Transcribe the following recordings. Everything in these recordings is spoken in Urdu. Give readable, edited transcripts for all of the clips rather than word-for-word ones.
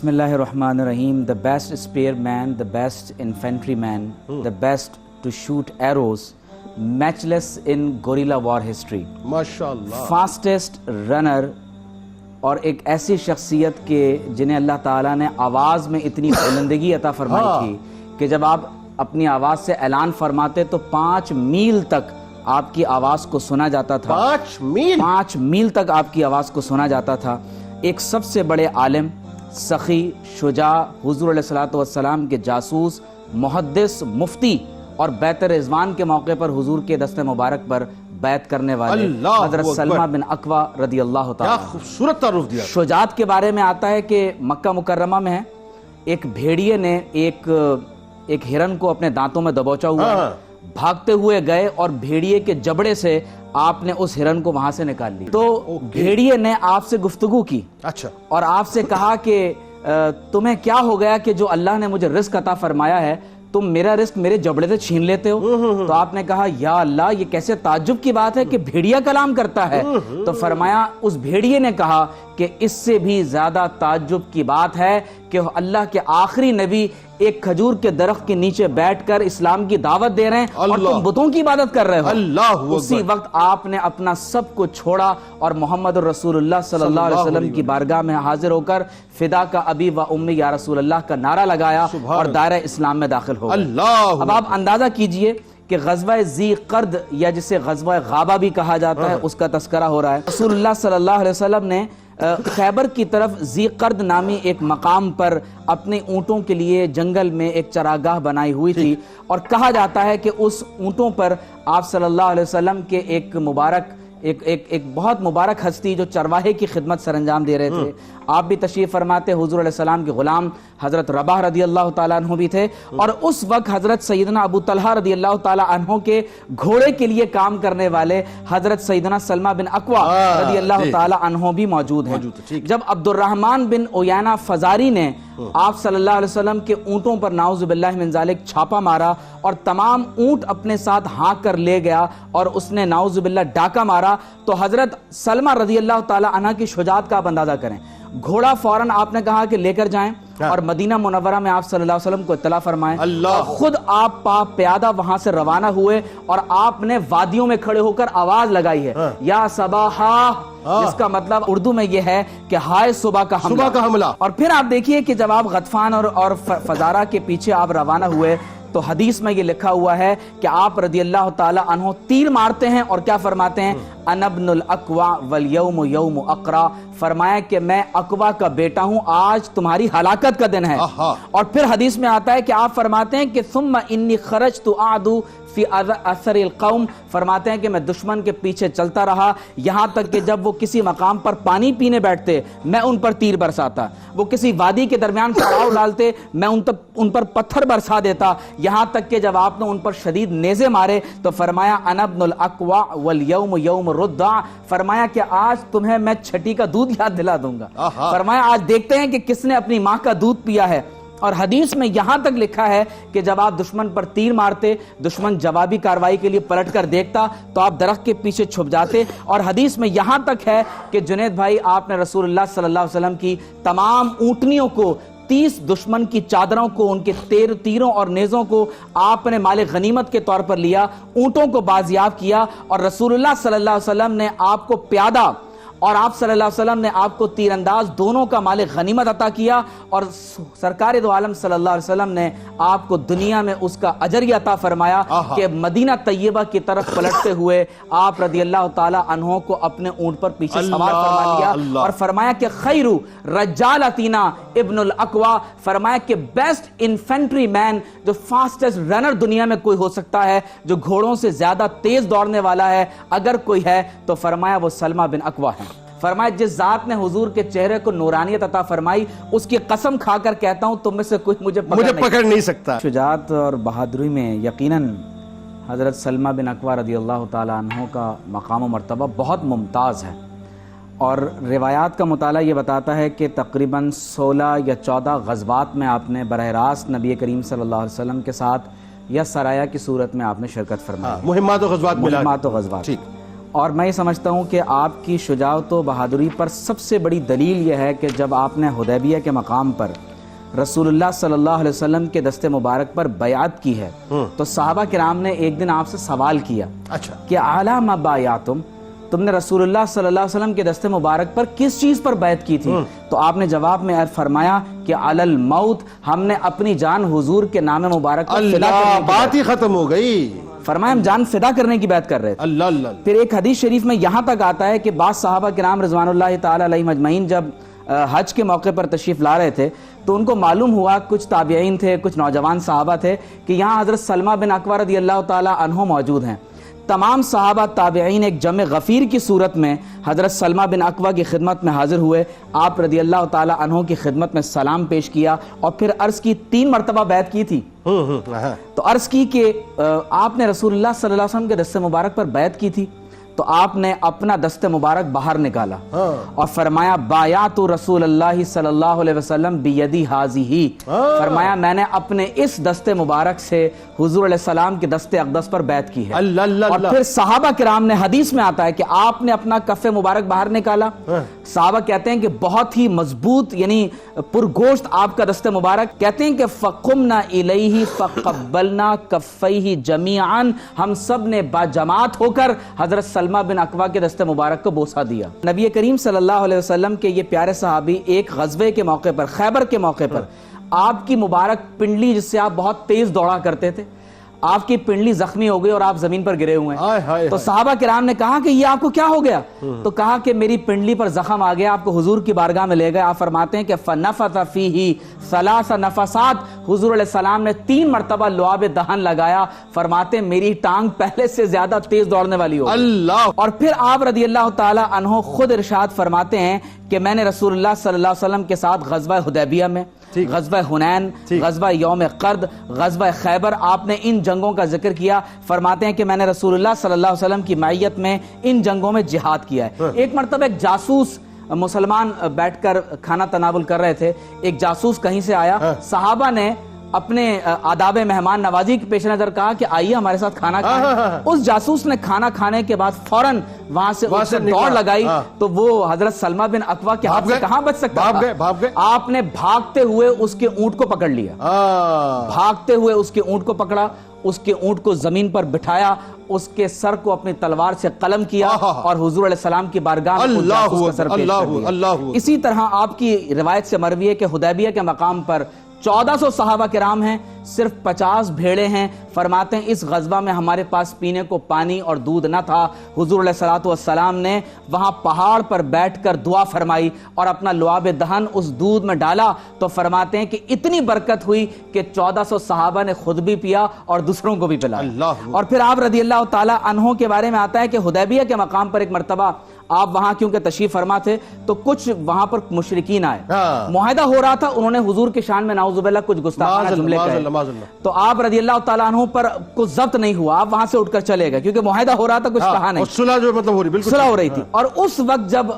بسم اللہ الرحمن الرحیم. The best spearman, the best infantryman, the best to shoot arrows, matchless in guerrilla war history. ماشاءاللہ. fastest runner اور ایک ایسی شخصیت کے جنہیں اللہ تعالیٰ نے آواز میں اتنی بلندگی عطا فرمائی تھی کہ جب آپ اپنی آواز سے اعلان فرماتے تو 5 میل تک آپ کی آواز کو سنا جاتا تھا. 5 میل تک آپ کی آواز کو سنا جاتا تھا. ایک سب سے بڑے عالم، سخی، شجاع، حضور علیہ الصلوۃ والسلام کے جاسوس، محدث، مفتی اور بیعت رضوان کے موقع پر حضور کے دست مبارک پر بیعت کرنے والے حضرت سلمہ بن اکوع رضی اللہ تعالیٰ. کیا خوبصورت تعارف دیا. شجاعت کے بارے میں آتا ہے کہ مکہ مکرمہ میں ایک بھیڑیے نے ایک ہرن کو اپنے دانتوں میں دبوچا ہوا ہے. بھاگتے ہوئے گئے اور بھیڑیے کے جبڑے سے آپ نے اس ہرن کو وہاں سے نکال لی. تو بھیڑیے نے آپ سے گفتگو کی اور آپ سے کہا کہ تمہیں کیا ہو گیا کہ جو اللہ نے مجھے رزق عطا فرمایا ہے تم میرا رزق میرے جبڑے سے چھین لیتے ہو؟ تو آپ نے کہا یا اللہ یہ کیسے تعجب کی بات ہے کہ بھیڑیا کلام کرتا ہے. تو فرمایا اس بھیڑیے نے کہا کہ اس سے بھی زیادہ تعجب کی بات ہے کہ اللہ کے آخری نبی ایک کھجور کے درخت کے نیچے بیٹھ کر اسلام کی دعوت دے رہے ہیں اور تم بتوں کی عبادت کر رہے ہو. اسی وقت آپ نے اپنا سب کو چھوڑا اور محمد رسول اللہ صلی اللہ علیہ وسلم کی بارگاہ میں حاضر ہو کر فدا کا ابی و امی یا رسول اللہ کا نعرہ لگایا اور دائرہ اسلام میں داخل ہو گئے. اب آپ اندازہ کیجئے کہ غزوہ ذی قرد یا جسے غزوہ غابہ بھی کہا جاتا ہے اس کا تذکرہ ہو رہا ہے. رسول اللہ صلی اللہ علیہ وسلم نے خیبر کی طرف ذی قرد نامی ایک مقام پر اپنے اونٹوں کے لیے جنگل میں ایک چراگاہ بنائی ہوئی تھی اور کہا جاتا ہے کہ اس اونٹوں پر آپ صلی اللہ علیہ وسلم کے ایک بہت مبارک ہستی جو چرواہے کی خدمت سر انجام دے رہے تھے. آپ بھی تشریف فرماتے، حضور علیہ السلام کے غلام حضرت رباح رضی اللہ تعالیٰ عنہ بھی تھے اور اس وقت حضرت سیدنا ابو طلحہ رضی اللہ تعالیٰ عنہ کے گھوڑے کے لیے کام کرنے والے حضرت سیدنا سلمہ بن اکوع رضی اللہ تعالیٰ عنہ بھی موجود ہیں. جب عبد الرحمن بن عیینہ فزاری نے آپ صلی اللہ علیہ وسلم کے اونٹوں پر نعوذ باللہ من ذالک چھاپا مارا اور تمام اونٹ اپنے ساتھ ہانک کر لے گیا اور اس نے نعوذ باللہ ڈاکہ مارا، تو حضرت سلمہ رضی اللہ تعالیٰ عنہ کی شجاعت کا آپ اندازہ کریں. گھوڑا فوراً آپ نے کہا کہ لے کر جائیں اور مدینہ منورہ میں آپ صلی اللہ علیہ وسلم کو اطلاع فرمائیں. خود آپ پیادہ وہاں سے روانہ ہوئے اور آپ نے وادیوں میں کھڑے ہو کر آواز لگائی ہے یا صباحا، جس کا مطلب اردو میں یہ ہے کہ ہائے صبح کا حملہ. اور پھر آپ دیکھیے کہ جب آپ غطفان اور فزارہ کے پیچھے آپ روانہ ہوئے تو حدیث میں یہ لکھا ہوا ہے کہ آپ رضی اللہ تعالی عنہ تیر مارتے ہیں اور کیا فرماتے ہیں؟ انا ابن الاکوع والیوم یوم اقرا. فرمایا کہ میں اکوع کا بیٹا ہوں، آج تمہاری ہلاکت کا دن ہے. اور پھر حدیث میں آتا ہے کہ آپ فرماتے ہیں کہ ثم انی خرجت اعدو فی اثر القوم. فرماتے ہیں کہ میں دشمن کے پیچھے چلتا رہا یہاں تک کہ جب وہ کسی مقام پر پانی پینے بیٹھتے میں ان پر تیر برساتا، وہ کسی وادی کے درمیان پڑاؤ ڈالتے میں ان پر پتھر برسا دیتا، یہاں تک کہ جب آپ نے ان پر شدید نیزے مارے تو فرمایا انا ابن الاکوع والیوم یوم الرضع. فرمایا کہ آج تمہیں میں چھٹی کا دودھ یاد دلا دوں گا. فرمایا آج دیکھتے ہیں کہ کس نے اپنی ماں کا دودھ پیا ہے. اور حدیث میں یہاں تک لکھا ہے کہ جب آپ دشمن پر تیر مارتے، دشمن جوابی کارروائی کے لیے پلٹ کر دیکھتا تو آپ درخت کے پیچھے چھپ جاتے. اور حدیث میں یہاں تک ہے کہ جنید بھائی آپ نے رسول اللہ صلی اللہ علیہ وسلم کی تمام اونٹنیوں کو، 30 دشمن کی چادروں کو، ان کے تیروں اور نیزوں کو آپ نے مال غنیمت کے طور پر لیا، اونٹوں کو بازیاب کیا اور رسول اللہ صلی اللہ علیہ وسلم نے آپ کو پیادہ اور آپ صلی اللہ علیہ وسلم نے آپ کو تیر انداز دونوں کا مال غنیمت عطا کیا اور سرکار دو عالم صلی اللہ علیہ وسلم نے آپ کو دنیا میں اس کا اجر عطا فرمایا کہ مدینہ طیبہ کی طرف پلٹتے ہوئے آپ رضی اللہ تعالی عنہ کو اپنے اونٹ پر پیچھے سوار فرما لیا اور فرمایا کہ خیر رجالتنا ابن الاکوع. فرمایا کہ بیسٹ انفینٹری مین، جو فاسٹسٹ رنر دنیا میں کوئی ہو سکتا ہے، جو گھوڑوں سے زیادہ تیز دوڑنے والا ہے اگر کوئی ہے تو فرمایا وہ سلمہ بن اکوع ہے. فرمایا جس ذات نے حضور کے چہرے کو نورانیت عطا فرمائی اس کی قسم کھا کر کہتا ہوں تم میں سے کوئی مجھے پکڑ نہیں سکتا. شجاعت اور بہادری میں یقیناً حضرت سلمہ بن اکوع رضی اللہ تعالی عنہ کا مقام و مرتبہ بہت ممتاز ہے اور روایات کا مطالعہ یہ بتاتا ہے کہ تقریباً 16 یا 14 غزوات میں آپ نے براہ راست نبی کریم صلی اللہ علیہ وسلم کے ساتھ یا سرایہ کی صورت میں آپ نے شرکت فرمائی. مہمات و غزوات. ٹھیک. اور میں یہ سمجھتا ہوں کہ آپ کی شجاعت و بہادری پر سب سے بڑی دلیل یہ ہے کہ جب آپ نے حدیبیہ کے مقام پر رسول اللہ صلی اللہ علیہ وسلم کے دست مبارک پر بیعت کی ہے تو صحابہ کرام نے ایک دن آپ سے سوال کیا کہ اعلیٰ ما بایعتم، تم نے رسول اللہ صلی اللہ علیہ وسلم کے دست مبارک پر کس چیز پر بیعت کی تھی؟ تو آپ نے جواب میں فرمایا کہ علی الموت، ہم نے اپنی جان حضور کے نام مبارک پر فدا کرنے کی بات ہی ختم ہو گئی، فرمایا ہم جان فدا کرنے کی بیعت کر رہے تھے۔ اللہ اللہ۔ پھر ایک حدیث شریف میں یہاں تک آتا ہے کہ بعض صحابہ کرام رضوان اللہ تعالی علیہم اجمعین جب حج کے موقع پر تشریف لا رہے تھے تو ان کو معلوم ہوا، کچھ تابعین تھے، کچھ نوجوان صحابہ تھے، کہ یہاں حضرت سلمہ بن اکوع رضی اللہ تعالی عنہ موجود ہیں۔ تمام صحابہ تابعین ایک جمع غفیر کی صورت میں حضرت سلمہ بن اکوع کی خدمت میں حاضر ہوئے، آپ رضی اللہ تعالی عنہ کی خدمت میں سلام پیش کیا اور پھر عرض کی 3 مرتبہ بیعت کی تھی۔ تو عرض کی کہ آپ نے رسول اللہ صلی اللہ علیہ وسلم کے دست مبارک پر بیعت کی تھی، تو آپ نے اپنا دست مبارک باہر نکالا اور فرمایا بایعت رسول اللہ صلی اللہ علیہ وسلم بیدی ھذہ، فرمایا میں نے اپنے اس دست مبارک سے حضور علیہ السلام کے دست اقدس پر بیعت کی ہے۔ اور پھر صحابہ کرام نے، حدیث میں آتا ہے کہ آپ نے اپنا کف مبارک باہر نکالا، صحابہ کہتے ہیں کہ بہت ہی مضبوط یعنی پرگوشت آپ کا دست مبارک، کہتے ہیں کہ فقمنا الیہ فقبلنا کفیہ جمیعا، ہم سب نے باجماعت ہو کر حضرت سلمہ بن اکوع کے دست مبارک کو بوسہ دیا۔ نبی کریم صلی اللہ علیہ وسلم کے یہ پیارے صحابی ایک غزوے کے موقع پر، خیبر کے موقع پر، آپ کی مبارک پنڈلی جس سے آپ بہت تیز دوڑا کرتے تھے، آپ کی پنڈلی زخمی ہو گئی اور آپ زمین پر گرے ہوئے ہیں۔ تو صحابہ کرام نے کہا کہ یہ آپ کو کیا ہو گیا؟ تو کہا کہ میری پنڈلی پر زخم آ گیا، آپ کو حضور کی بارگاہ میں لے گئے۔ آپ فرماتے ہیں کہ فَنَفَثَ فِيهِ 3 نفسات، حضور علیہ السلام نے 3 مرتبہ لعاب دہن لگایا، فرماتے ہیں میری ٹانگ پہلے سے زیادہ تیز دوڑنے والی ہو گئی۔ اور پھر آپ رضی اللہ تعالی عنہ خود ارشاد فرماتے ہیں کہ میں نے رسول اللہ صلی اللہ علیہ وسلم کے ساتھ غزوہ حدیبیہ میں، غزوہ حنین، غزوہ یوم قرد، غزوہ خیبر، آپ نے ان جنگوں کا ذکر کیا، فرماتے ہیں کہ میں نے رسول اللہ صلی اللہ علیہ وسلم کی معیت میں ان جنگوں میں جہاد کیا ہے۔ ایک مرتبہ ایک جاسوس، مسلمان بیٹھ کر کھانا تناول کر رہے تھے، ایک جاسوس کہیں سے آیا، صحابہ نے اپنے آداب مہمان نوازی کے پیش نظر کہا کہ آئیے ہمارے ساتھ کھانا کھائیں۔ اس جاسوس نے کھانا کھانے کے بعد فوراً وہاں سے دوڑ لگائی تو وہ حضرت سلمہ بن اکوع کے ہاتھ سے کہاں بچ سکتا تھا؟ آپ نے بھاگتے ہوئے اس کے اونٹ کو پکڑ لیا، بھاگتے ہوئے اس کے اونٹ کو پکڑا، اس کے اونٹ کو زمین پر بٹھایا، اس کے سر کو اپنی تلوار سے قلم کیا اور حضور علیہ السلام کی بارگاہ میں اس جاسوس کا سر پیش کر دیا۔ اسی طرح آپ کی روایت سے مروی ہے کہ حدیبیہ کے مقام پر 1400 صحابہ کرام ہیں، صرف 50 بھیڑے ہیں، فرماتے ہیں اس غزوہ میں ہمارے پاس پینے کو پانی اور دودھ نہ تھا، حضور علیہ الصلوۃ والسلام نے وہاں پہاڑ پر بیٹھ کر دعا فرمائی اور اپنا لعاب دہن اس دودھ میں ڈالا تو فرماتے ہیں کہ اتنی برکت ہوئی کہ 1400 صحابہ نے خود بھی پیا اور دوسروں کو بھی پلایا۔ اور پھر آپ رضی اللہ تعالی عنہ کے بارے میں آتا ہے کہ حدیبیہ کے مقام پر ایک مرتبہ آپ وہاں کیونکہ تشریف فرما تھے تو کچھ وہاں پر مشرکین آئے، معاہدہ ہو رہا تھا، انہوں نے حضور کے شان میں نعوذ باللہ کچھ گستاخانہ جملے کہے، تو آپ رضی اللہ تعالیٰ عنہ پر کچھ ضبط نہیں ہوا، آپ وہاں سے اٹھ کر چلے گئے کیونکہ معاہدہ ہو رہا تھا، کچھ کہا نہیں، صلح جو مطلب صلح ہو رہی تھی۔ اور اس وقت جب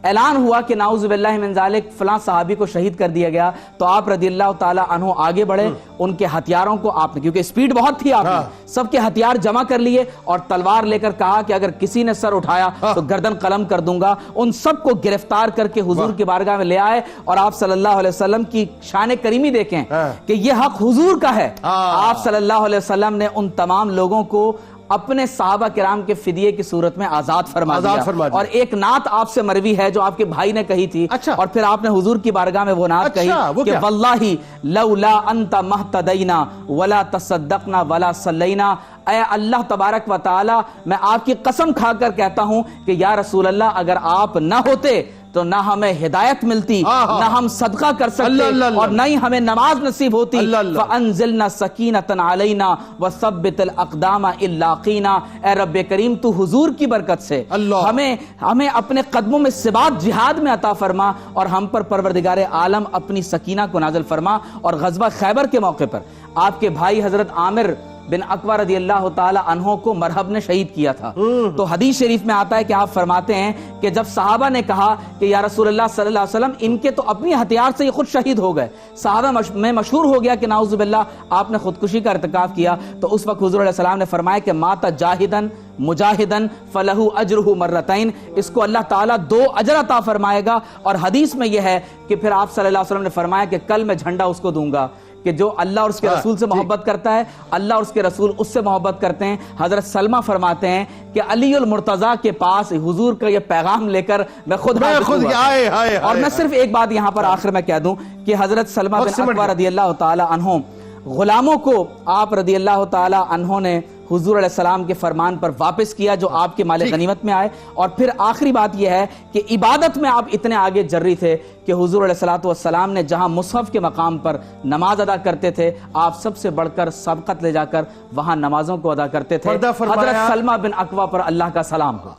اعلان ہوا کہ نعوذ باللہ من ذالک فلاں صحابی کو شہید کر دیا گیا تو آپ رضی اللہ تعالی عنہ آگے بڑھے، ان کے ہتھیاروں کو آپ نے، کیونکہ سپیڈ بہت تھی، آپ نے سب کے ہتھیار جمع کر لیے اور تلوار لے کر کہا کہ اگر کسی نے سر اٹھایا تو گردن قلم کر دوں گا۔ ان سب کو گرفتار کر کے حضور کی بارگاہ میں لے آئے اور آپ صلی اللہ علیہ وسلم کی شان کریمی دیکھیں کہ یہ حق حضور کا ہے۔ آپ صلی اللہ علیہ وسلم نے ان تمام لوگوں کو اپنے صحابہ کرام کے فدیے کی صورت میں آزاد فرما دیا، اور ایک نعت آپ سے مروی ہے جو آپ کے بھائی نے کہی تھی، اور پھر آپ نے حضور کی بارگاہ میں وہ نعت کہی کہ واللہ لولا انت مہتدینا ولا تصدقنا ولا صلینا، اے اللہ تبارک و تعالی میں آپ کی قسم کھا کر کہتا ہوں کہ یا رسول اللہ اگر آپ نہ ہوتے تو نہ ہمیں ہدایت ملتی، نہ ہم صدقہ کر سکتے، اور نہ ہی ہمیں نماز نصیب ہوتی۔ فَأَنزِلْنَا سَكِينَةً عَلَيْنَا وَثَبِّتِ الْأَقْدَامَ إِلَّاقِينَا، اے رب کریم تو حضور کی برکت سے ہمیں اپنے قدموں میں ثبات جہاد میں عطا فرما اور ہم پر پروردگار عالم اپنی سکینہ کو نازل فرما۔ اور غزوہ خیبر کے موقع پر آپ کے بھائی حضرت عامر بن اقوا رضی اللہ تعالی عنہ کو مرحب نے شہید کیا تھا. تو حدیث شریف میں آتا ہے کہ آپ فرماتے ہیں کہ جب صحابہ نے کہا کہ یا رسول اللہ صلی اللہ علیہ وسلم ان کے تو اپنی ہتھیار سے یہ خود شہید ہو گئے, صحابہ میں مشہور ہو گیا کہ نعوذ باللہ آپ نے خودکشی کا ارتکاب کیا, تو اس وقت حضور علیہ السلام نے فرمایا کہ مات جاہدن مجاہدن فلہو اجرہ مرتین, اس کو اللہ تعالیٰ 2 اجر عطا فرمائے گا. اور حدیث میں یہ ہے کہ پھر آپ صلی اللہ علیہ وسلم نے فرمایا کہ کل میں جھنڈا اس کو دوں گا کہ جو اللہ اور اس کے رسول سے محبت کرتا ہے, اللہ اور اس کے رسول اس سے محبت کرتے ہیں. حضرت سلمہ فرماتے ہیں کہ علی المرتضیٰ کے پاس حضور کا یہ پیغام لے کر میں خود اور میں صرف ایک بات یہاں پر آخر میں کہہ دوں کہ حضرت سلمہ بن اقوا رضی اللہ تعالی عنہ غلاموں کو آپ رضی اللہ تعالی عنہ نے حضور علیہ السلام کے فرمان پر واپس کیا جو آپ کے مال غنیمت میں آئے. اور پھر آخری بات یہ ہے کہ عبادت میں آپ اتنے آگے جری تھے کہ حضور علیہ السلام نے جہاں مصحف کے مقام پر نماز ادا کرتے تھے, آپ سب سے بڑھ کر سبقت لے جا کر وہاں نمازوں کو ادا کرتے تھے. حضرت سلمہ بن اقوا پر اللہ کا سلام ہو.